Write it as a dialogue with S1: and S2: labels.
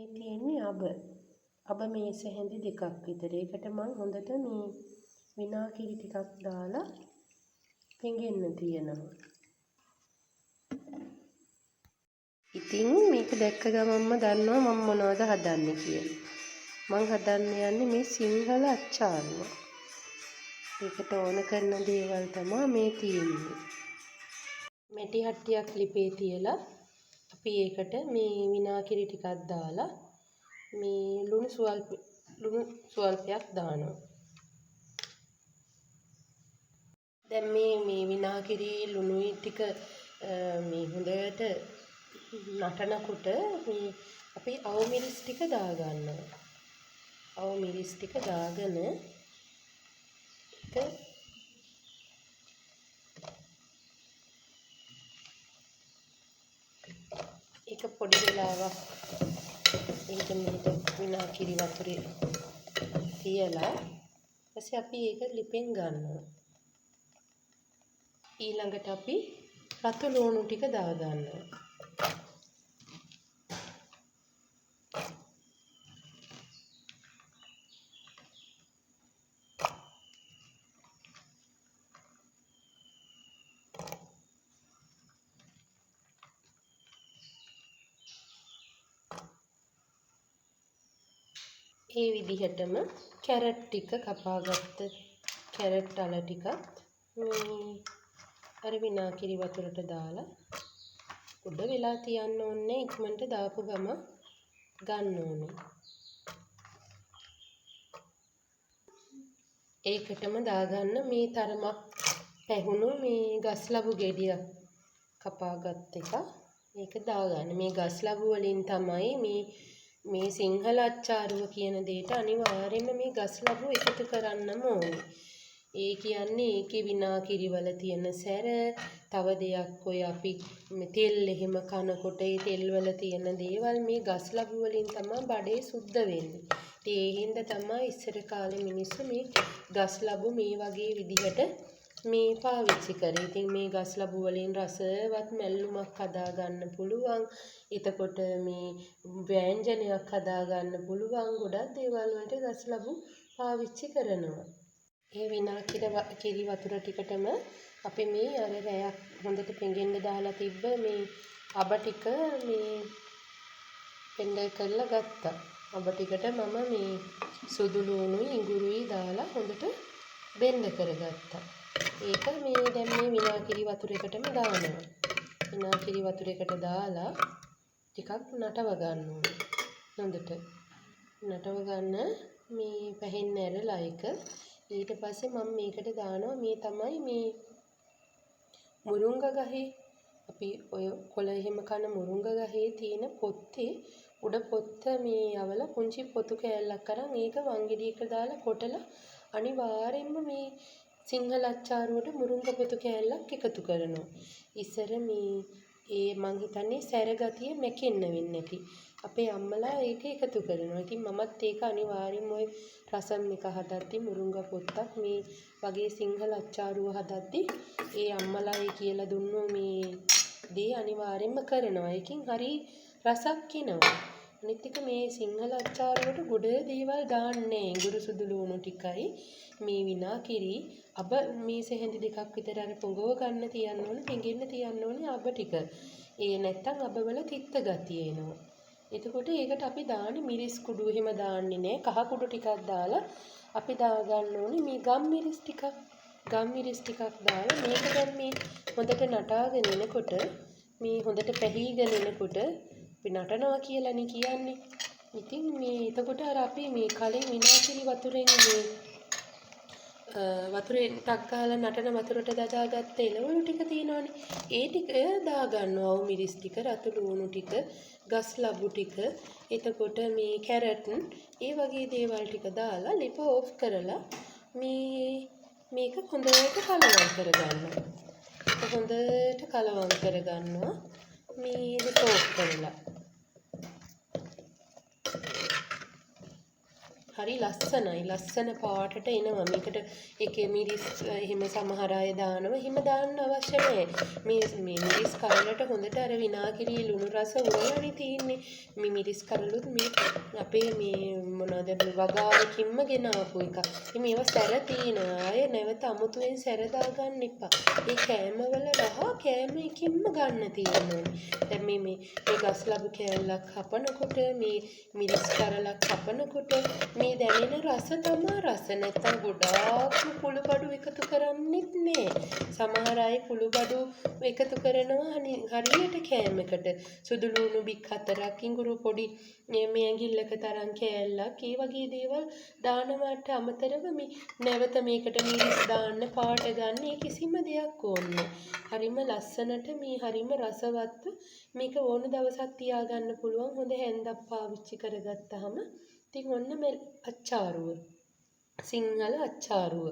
S1: මේ තියෙන්නේ අබ මේස හැඳි දෙකක් විතර. ඒකට මම හොඳට මේ විනාගිරි ටිකක් දාලා පෙඟෙන්න තියනවා. ඉතින් මේක දැක්ක ගමන්ම දන්නවා මම මොනවද හදන්නේ කියලා. මම හදන්න යන්නේ මේ සිංහල අච්චාරුව. ඒකට ඕන කරන දේවල් තමයි මේ තියෙන්නේ. මැටි හට්ටියක් ලිපේ තියලා අපි ඒකට මේ විනාගිරි ටිකක් දාලා මේ ලුණු සුවල්පයක් දානවා. දැන් මේ විනාගිරි ලුණුයි ටික මේ හොඳට නටනකොට මේ අපි අවු මිරිස් ටික දාගන්නවා. අවු මිරිස් ටික දාගෙන ඒක පොඩි වෙලාවක් ඒක මෙහෙට විනාගිරි වතුරේ තියලා ඊපස්සේ අපි ඒක ලිපෙන් ගන්නවා. ඊළඟට අපි රතු ලුණු ටික දාගන්නවා. ඒ විදිහටම කැරට් ටික කපාගත්ත කැරට් අල ටිකත් අර විනාගිරි වතුරට දාලා උඩ වෙලා තියන්න ඕනේ. ඉක්මනට දාපු ගම ගන්න ඕනේ. ඒකටම දාගන්න මේ තරමක් පැහුණු මේ ගස් ලබු ගෙඩියක් කපාගත් එක. ඒක දාගන්න. මේ ගස් ලබු වලින් තමයි මේ සිංහල අච්චාරුව කියන දෙයට අනිවාර්යයෙන්ම මේ ගස් ලබු එකතු කරන්නම ඕනේ. ඒ කියන්නේ ඒකේ විනාගිරි වල තියෙන සැර, තව දෙයක් ඔය අපි තෙල් එහෙම කනකොට ඒ තෙල් වල තියෙන දේවල් මේ ගස් ලබු වලින් තමයි බඩේ සුද්ධ වෙන්නේ. ඒ හින්දා තමයි ඉස්සර කාලේ මිනිස්සු මේ ගස් ලබු මේ වගේ විදිහට මේ පාවිච්චි කරේ. ඉතින් මේ ගස් ලබු වලින් රසවත් මැල්ලුමක් හදා ගන්න පුළුවන්. එතකොට මේ ව්‍යංජනයක් හදා ගන්න පුළුවන්. ගොඩක් දේවල් වලට ගස් ලබු පාවිච්චි කරනවා. ඒ විනාගිරි වතුර ටිකටම අපි මේ අර රැයක් හොඳට පෙඟෙන්න දාලා තිබ්බ මේ අබ ටික මේ පෙන්ඩල් කරලා ගත්තා. අබ ටිකට මම මේ සුදු ලුණුයි ඉඟුරුයි දාලා හොඳට බෙන්ඩ කරගත්තා. ඒක මේ දැන් මේ විනාගිරි වතුරයකටම දානවා. විනාගිරි වතුරයකට දාලා ටිකක් නටව ගන්න ඕනේ. හොඳට නටව ගන්න මේ පැහෙන්න ඇරලා එක. ඊට පස්සේ මම මේකට දානවා මේ තමයි මේ මුරුංග ගහේ අපි ඔය කොළ එහෙම කන මුරුංග ගහේ තියෙන පොත්තේ උඩ පොත්ත මේ යවලා පුංචි පොතු කෑල්ලක් අරන් ඒක වංගෙඩියක දාලා කොටලා අනිවාර්යෙන්ම මේ සිංහල අච්චාරුවට මුරුංග පොතු කෑල්ලක් එකතු කරනවා. ඉස්සර මේ මං හිතන්නේ සැර ගතිය මැකෙන්න වෙන්නේ නැති. අපේ අම්මලා ඒක එකතු කරනවා. ඉතින් මමත් ඒක අනිවාර්යෙන්ම ওই රසම් එක හදද්දී මුරුංග පොත්තක් මේ වගේ සිංහල අච්චාරුව හදද්දී ඒ අම්මලා ඒ කියලා දුන්නෝ මේ දේ අනිවාර්යෙන්ම කරනවා. ඒකෙන් හරි රසක් එනවා. අනිත් එක මේ සිංහල අච්චාරුවට ගොඩ දේවල් දාන්නේ. ඉඟුරු සුදු ලුණු ටිකයි මේ විනාගිරි අබ මේස හැඳි දෙකක් විතර අර පොඟව ගන්න තියන්න ඕනේ. පෙඟෙන්න තියන්න ඕනේ අබ ටික. ඒ නැත්තම් අබ වල තිත්ත ගතිය එනවා. එතකොට ඒකට අපි දාන්නේ මිරිස් කුඩු එහෙම දාන්නේ නැහැ. කහ කුඩු ටිකක් දාලා අපි දාගන්න ඕනේ මේ ගම් මිරිස් ටිකක්. ගම් මිරිස් ටිකක් දාලා මේක දැන් මේ හොඳට නටාගෙන එනකොට මේ හොඳට පැහීගෙන එනකොට අපි නටනවා කියලානේ කියන්නේ. ඉතින් මේ එතකොට අර අපි මේ කලින් විනාගිරි වතුරෙන් මේ වතුරේ ටක් ගාලා නටන වතුරට දදාගත්ත එළවලු ටික තියෙනවානේ. ඒ ටික දාගන්නවා. අවු මිරිස් ටික, රතු ලුණු ටික, ගස් ලබු ටික, එතකොට මේ කැරට් ඒ වගේ දේවල් ටික දාලා ලිප ඕෆ් කරලා මේක හොඳට කලවම් කරගන්නවා. හොඳට කලවම් කරගන්නවා. මේ ලිප ඕෆ් කරලා හරි ලස්සනයි. ලස්සන පාටට එනවා. මේකට එකේ මිරිස් එහෙම සමහර අය දානවා. එහෙම දාන්න අවශ්‍ය නැහැ. මේ මිරිස් කරලට හොඳට අර විනාගිරි ලුණු රස උරලානේ තියෙන්නේ. මේ මිරිස් කරලුත් මේ අපේ මේ මොනවද වගාවකින්ම ගෙන ආපු එක. ඉතින් මේවා සැර තියෙනවා. අය නැවත අමුතුවෙන් සැර දාගන්න එපා. මේ කෑමවල රහ කෑම එකින්ම ගන්න තියෙනවා. දැන් මේ ගස් ලබු කෑල්ලක් කපනකොට මේ මිරිස් කරලක් කපනකොට මේ දැනෙන රස තමයි රස. නැත්තම් ගොඩාක් කුළුබඩු එකතු කරන්නෙත් නෑ. සමහර අය කුළුබඩු එකතු කරනවා හරියට කෑමකට. සුදු ලුණු බික් 4ක් ඉඟුරු පොඩි මේ ඇඟිල්ලක තරම් කෑල්ලක් ඒ වගේ දේවල් දානවට අමතරව මේ නැවත මේකට මිරිස් දාන්න පාට ගන්න ඒ කිසිම දෙයක් ඕනේ නෑ. හරිම ලස්සනට මේ හරිම රසවත්ව මේක ඕන දවසක් තියාගන්න පුළුවන්. හොඳ හැන්දක් පාවිච්චි කරගත්තාම ඉතින් ඔන්න මේ අච්චාරුව. සිංහල අච්චාරුව.